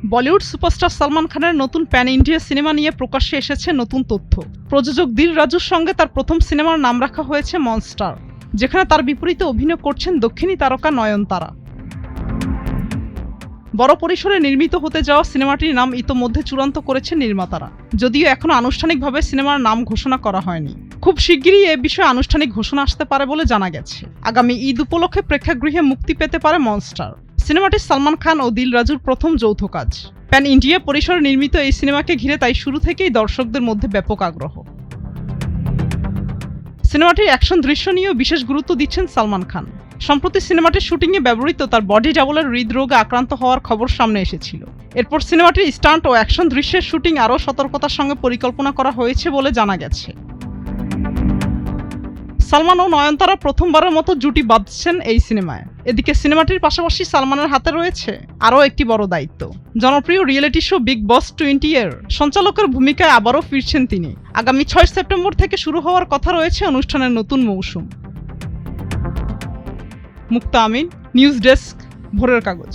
Bollywood superstar Salman খানের নতুন pan India cinema নিয়ে প্রকাশ্যে এসেছে নতুন তথ্য। প্রযোজক দিল রাজুর সঙ্গে তার প্রথম সিনেমার নাম রাখা হয়েছে মনস্টার, যেখানে তার বিপরীতে অভিনয় করছেন দক্ষিণী তারকা নয়নতারা। বড় পরিসরে নির্মিত হতে যাওয়া সিনেমাটির নাম ইতোমধ্যে চূড়ান্ত করেছেন নির্মাতারা, যদিও এখনো আনুষ্ঠানিকভাবে সিনেমার নাম ঘোষণা করা হয়নি। খুব শিগগিরই এ বিষয়ে আনুষ্ঠানিক ঘোষণা আসতে পারে বলে জানা গেছে। আগামী ঈদ উপলক্ষে প্রেক্ষাগৃহে মুক্তি পেতে পারে মনস্টার। সিনেমাটি সালমান খান ও দিল রাজুর প্রথম যৌথ কাজ। প্যান ইন্ডিয়া পরিসরে নির্মিত এই সিনেমাকে ঘিরে তাই শুরু থেকেই দর্শকদের মধ্যে ব্যাপক আগ্রহ। সিনেমাটির অ্যাকশন দৃশ্য নিয়েও বিশেষ গুরুত্ব দিচ্ছেন সালমান খান। সম্প্রতি সিনেমাটির শুটিংয়ে ব্যবহৃত তার বডি ডাবলের হৃদরোগে আক্রান্ত হওয়ার খবর সামনে এসেছিল। এরপর সিনেমাটির স্টান্ট ও অ্যাকশন দৃশ্যের শুটিং আরও সতর্কতার সঙ্গে পরিকল্পনা করা হয়েছে বলে জানা গেছে। সালমান ও নয়নতারা প্রথমবারের মতো জুটি বাঁধছেন এই সিনেমায়। এদিকে সিনেমাটির পাশাপাশি সালমানের হাতে রয়েছে আরও একটি বড় দায়িত্ব। জনপ্রিয় রিয়েলিটি শো বিগ বস 20 এর সঞ্চালকের ভূমিকায় আবারও ফিরছেন তিনি। আগামী 6 সেপ্টেম্বর থেকে শুরু হওয়ার কথা রয়েছে অনুষ্ঠানের নতুন মৌসুম। মুক্তা আমিন, নিউজ ডেস্ক, ভোরের কাগজ।